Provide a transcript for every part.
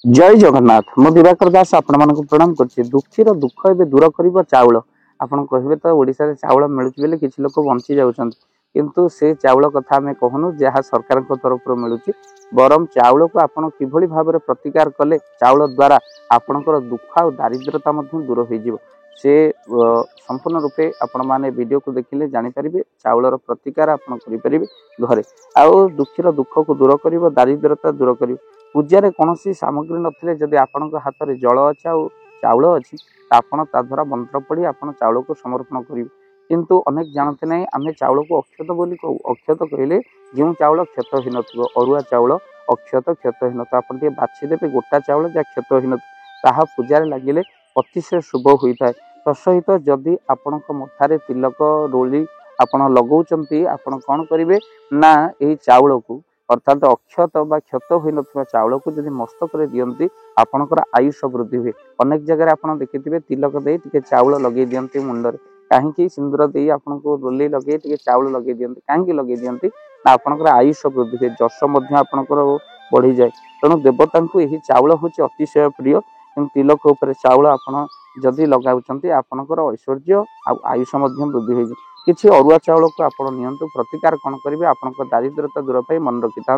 जय जगन्नाथ मो दिवाकर दास आपण मानक प्रणाम करछि। दुखीर दुख एबे दूर करिवो चाउल। आपण कहिबे तो ओडिसा रे चाउल मिलुछि बेले किछि लोक बंची जाउछन, किंतु से चाउल कथा हमें कहनु जहा सरकार को तरफ रो मिलुछि। बरम चाउल को आपण किभली भाबरे प्रतिकार कले चाउल द्वारा आपणकर दुख आ दारिद्रता मध्ये दूर होई जिवो। से संपूर्ण रूपे आपण माने वीडियो को देखिले जानि परिबे चाउलर प्रतिकार आपण करि परिबे घरे। आ दुखीर दुख को दूर करिवो, दारिद्रता दूर करिवो। पूजा कौन सामग्री नथिले जदि आपणक हाथ में जल अच्छे आ चाउल अच्छी आपण ता द्वारा मंत्र पढ़ी आपण चाउल को समर्पण करेंगे। किंतु अनेक जानते ना आम चाउल को अक्षत बोली कहू। अक्षत कहले जो चाउल क्षतहीन थो, अरुआ चाउल अक्षत क्षतहीन, तो आप बाछीदेवे गोटा चाउल जहाँ क्षतहीन ताहा पूजा लगिले अतिशय शुभ होता है। तसहित जदि आपण मथारे तिलक रोली आपण लगौंट आपण कौन करेंगे ना यही चाउल को अर्थात अक्षत बा क्षत हो न चाउल को जब मस्तक दियंती आपणकर आयुष वृद्धि हुए। अनेक जगह आप देखिथे तिलक दे टे चाउल लगे दियंती मुंडरे, कहीं सिंदूर दे आपन को रोली लगे टे चाउल लगे दियंती, कहीं लगे दियंती ना आपणकर आयुष वृद्धि हुए, जश आपणकर बढ़ी जाए। तेणु देवता को यही चाउल हूँ अतिशय प्रिय। तिलक उपर चाउल आपड़ जदि लगाउछंती आपणकर ऐश्वर्य आयुष वृद्धि हो। किसी अरुआ चाउल को आप नियंतु, प्रतिकार कौन करेंगे आपण दारिद्रता दूर पर मन रखि था।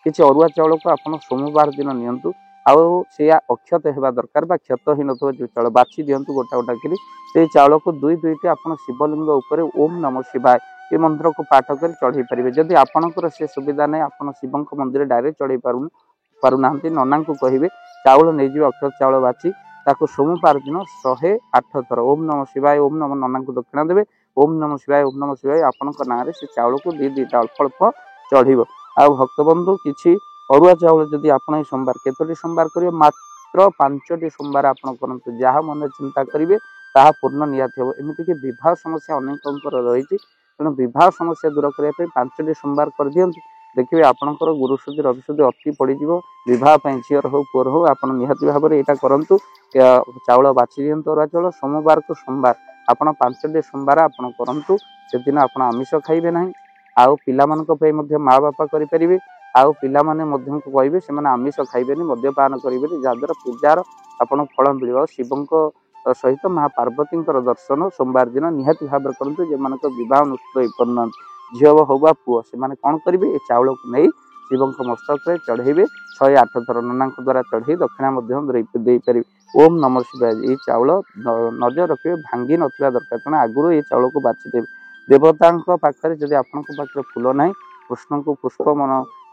किसी अरुआ चाउल को आप सोमवार दिन नियंतु, आउ से अक्षत होगा दरकार बा क्षतहीन थो जो चाउल बाछी दिंतु गोटा गोटा करी से चाउल को दुई दुईटी आप शिवलिंग उपर ओम नमः शिवाय ये मंत्र को पाठ कर चढ़ई पारे। जदि आपणकर से सुविधा नहीं आप शिव मंदिर डायरेक्ट चढ़ई पारुना नना को कहे चाउल नहीं जाए अक्षत चाउल बाछी ताको सोमवार दिन 108 थर ओम नमः शिवाय ओम नमः नना को दक्षिणा देवे ओम नमः शिवाय आपण ना से चाउल को दी दीटा अल्प अल्प चढ़। आ भक्तबंधु किसी अरुआ चाउल जदि आप सोमवार केतोटी सोमवार करेंगे मात्र 5टी सोमवार आप करूँ जहाँ मन चिंता करेंगे ताहा पूर्ण निहाती हम। एमतीक विवाह समस्या अनेक रही, तेणु विवाह समस्या दूर करने 5टी सोमवार कर दियंतु, देखिए आपणकर गुरुशुद्धि रविशुद्धि अति पड़ज। बहुत झीर हो पुअर हो आप निहाती भाव में यहाँ करूँ चाउल बाछी दिंतु अरुआ चाउल सोमवार को सोमवार आपण 5टी सोमवार आपण करूँ से दिन आप आमिष खाइबे ना। आउ पिला माँ बापा करेंगे आउ पिला कहे से आमिष खाइबेनि मद्यपान करेंगे जहाद्वारा पूजार आपन फल मिल। शिवों सहित माँ पार्वती दर्शन सोमवार दिन निहाती भाव करूँ। जो मान बह अनुष्ठित हो पाना झील हो बा पुओ से कौन करेंगे ये चाउल को नहीं शिवों मस्तक चढ़ेबे 108 थर नना द्वारा चढ़े दक्षिणा दे पारे। ओम नमः शिवाय ये चाउल नजर रखिए भांगी नथिबा दरकार, कारण आगुरी ये चाउल को बाछीदेवे। देवता पाखे जदि आपण पाखे फूल ना कृष्ण को पुष्प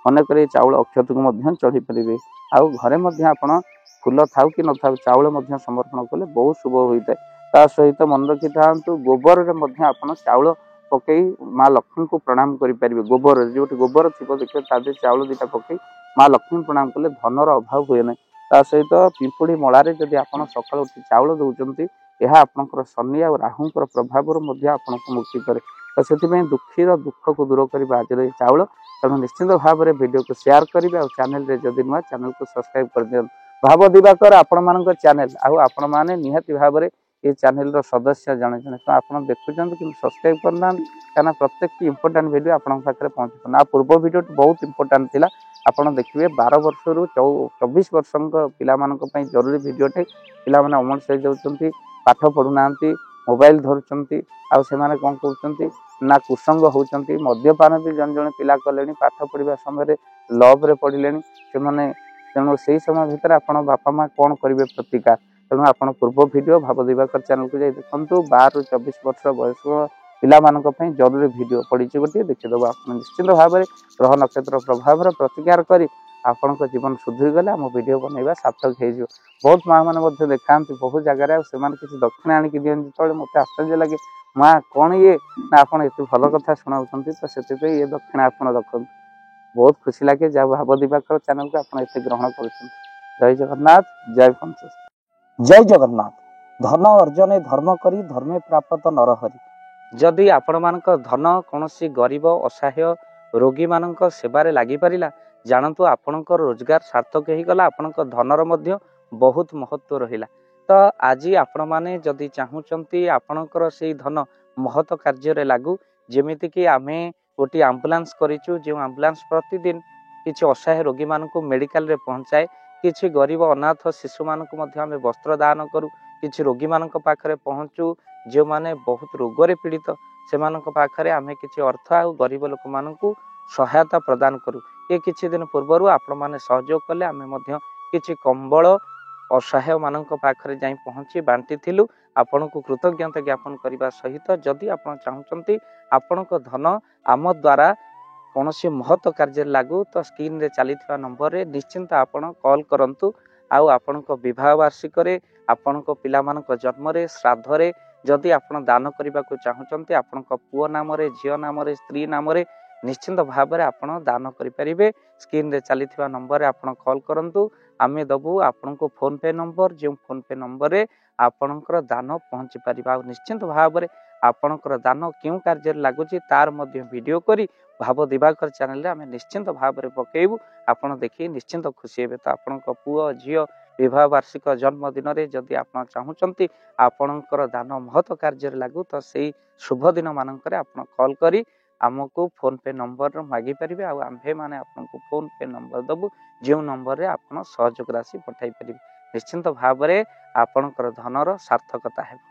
मनकर चाउल अक्षत को चढ़ी पारे। आउ घरे आपण फूल थाउ कि न थाउ चाउल समर्पण कले बहुत शुभ होता है। ता सहित मन रखि था गोबर में आप चाउल पकई माँ लक्ष्मी को प्रणाम करेंगे। गोबर जो गोबर थी देखिए तादे चाउल दीटा पकई माँ लक्ष्मी प्रणाम कले धनर अभाव हुए ना। ता सहित पिंपुड़ी मलारे जदि आप सकाल उठी चाउल दौरान यह आपंकर शनि आ राहुंकर प्रभाव आपको मुक्ति करे। तो से दुखीर दुख को दूर करने आज चाउल। तेणु निश्चित भाव में वीडियो को शेयर करेंगे और चैनल रे जदि नुआ चैनल को सब्सक्राइब कर दिखाँ। भाव दिवाकर आपण मान चैनल आपण मैंने निहाती भाव में ये चैनल सदस्य जड़े जड़े तो आप देखुं कि सब्सक्राइब करना क्या प्रत्येक इंपोर्टाट वीडियो आप पाखे पहुँच पाना। पूर्व वीडियो बहुत इंपोर्टाट थी आप देखिए 12 वर्ष रु 24 वर्ष पाई जरूरी वीडियोटे पिला माने अमन से जाउछंती पाठ पढ़ुना मोबाइल धरुचंती आउ से माने कौन करछंती ना कुसंग होउचंती मद्यपान भी जन जन पिला कलेनी पाठ पढ़िबा समय लव रे पढ़िलेनी से माने। तेणु से समय भितर आपण बापा माँ कौन करेंगे प्रतिकार। तेणु आप पूर्व वीडियो भाव दिवाकर चैनल को जाए देखु 12 रु 24 वर्ष बयस पिला जरूरी वीडियो पड़ी गोटे देखीदेव। आप निश्चित भाव में ग्रह नक्षत्र प्रभाव प्रतिकार कर आपण जीवन सुधरी गले आम वीडियो बनवा सार्थक हो। बहुत माँ मैंने देखा बहुत जगह से किसी दक्षिणा आणिक दिखते जो मत आश्चर्य लगे माँ कौन ये ना आप भल कथा शुणाऊँ तो से ये दक्षिणा आप रखते बहुत खुशी लगे जहाँ भाव दिवाकर चैनल को आप ग्रहण कर। जय जगन्नाथ जय पंच जय जगन्नाथ। धन अर्जने धर्म करी धर्मे प्राप्त नरहरि। जदि आपण मानक धन कौन गरीब असहाय रोगी मान सेवारे लगी पारा जानतु आपणकर रोजगार सार्थक हो गला, आपणक धनर मध्य बहुत महत्व रहिला। तो आज आपण माने जदि चाहूचंती आपणकर से धन महत कार्य लागू जेमिति कि आमे गोटे आम्बुलांस करिचु जो आम्बुलांस प्रतिदिन किसी असहाय रोगी मान मेडिकल रे पहुंचाए କିଛି ଗରିବ ଅନାଥ ଶିଶୁମାନଙ୍କୁ ମଧ୍ୟ ଆମେ ବସ୍ତ୍ର ଦାନ କରୁ, କିଛି ରୋଗୀମାନଙ୍କ ପାଖରେ ପହଞ୍ଚୁ, ଯେଉଁମାନେ ବହୁତ ରୋଗରେ ପୀଡ଼ିତ ସେମାନଙ୍କ ପାଖରେ ଆମେ କିଛି ଅର୍ଥ ଆଉ ଗରିବ ଲୋକମାନଙ୍କୁ ସହାୟତା ପ୍ରଦାନ କରୁ। ଏ କିଛି ଦିନ ପୂର୍ବରୁ ଆପଣମାନେ ସହଯୋଗ କଲେ ଆମେ ମଧ୍ୟ କିଛି କମ୍ବଳ ଅସହାୟମାନଙ୍କ ପାଖରେ ଯାଇ ପହଞ୍ଚି ବାଣ୍ଟିଥିଲୁ। ଆପଣଙ୍କୁ କୃତଜ୍ଞତା ଜ୍ଞାପନ କରିବା ସହିତ ଯଦି ଆପଣ ଚାହୁଁଛନ୍ତି ଆପଣଙ୍କ ଧନ ଆମ ଦ୍ୱାରା କୌଣସି ମହତ କାର୍ଯ୍ୟରେ ଲାଗୁ ତ ସ୍କ୍ରିନରେ ଚାଲିଥିବା ନମ୍ବରରେ ନିଶ୍ଚିନ୍ତ ଆପଣ କଲ୍ କରନ୍ତୁ। ଆଉ ଆପଣଙ୍କ ବିବାହ ବାର୍ଷିକରେ, ଆପଣଙ୍କ ପିଲାମାନଙ୍କ ଜନ୍ମରେ, ଶ୍ରାଦ୍ଧରେ ଯଦି ଆପଣ ଦାନ କରିବାକୁ ଚାହୁଁଛନ୍ତି, ଆପଣଙ୍କ ପୁଅ ନାମରେ, ଝିଅ ନାମରେ, ସ୍ତ୍ରୀ ନାମରେ ନିଶ୍ଚିନ୍ତ ଭାବରେ ଆପଣ ଦାନ କରିପାରିବେ। ସ୍କ୍ରିନରେ ଚାଲିଥିବା ନମ୍ବରରେ ଆପଣ କଲ୍ କରନ୍ତୁ, ଆମେ ଦେବୁ ଆପଣଙ୍କୁ ଫୋନ୍ ପେ ନମ୍ବର, ଯେଉଁ ଫୋନ୍ ପେ ନମ୍ବରରେ ଆପଣଙ୍କର ଦାନ ପହଞ୍ଚି ପାରିବ। ଆଉ ନିଶ୍ଚିନ୍ତ ଭାବରେ ଆପଣଙ୍କର ଦାନ କେଉଁ କାର୍ଯ୍ୟରେ ଲାଗୁଛି ତାର ମଧ୍ୟ ଭିଡ଼ିଓ କରି ଭାବ ଦିବାକର ଚ୍ୟାନେଲରେ ଆମେ ନିଶ୍ଚିନ୍ତ ଭାବରେ ପକାଇବୁ। ଆପଣ ଦେଖି ନିଶ୍ଚିନ୍ତ ଖୁସି ହେବେ। ତ ଆପଣଙ୍କ ପୁଅ ଝିଅ ବିବାହ ବାର୍ଷିକ ଜନ୍ମଦିନରେ ଯଦି ଆପଣ ଚାହୁଁଛନ୍ତି ଆପଣଙ୍କର ଦାନ ମହତ କାର୍ଯ୍ୟରେ ଲାଗୁ ତ ସେଇ ଶୁଭ ଦିନ ମାନଙ୍କରେ ଆପଣ କଲ୍ କରି ଆମକୁ ଫୋନ୍ ପେ ନମ୍ବର ମାଗିପାରିବେ। ଆଉ ଆମ୍ଭେମାନେ ଆପଣଙ୍କୁ ଫୋନ୍ ପେ ନମ୍ବର ଦେବୁ, ଯେଉଁ ନମ୍ବରରେ ଆପଣ ସହଯୋଗ ରାଶି ପଠାଇ ପାରିବେ। ନିଶ୍ଚିନ୍ତ ଭାବରେ ଆପଣଙ୍କର ଧନର ସାର୍ଥକତା ହେବ।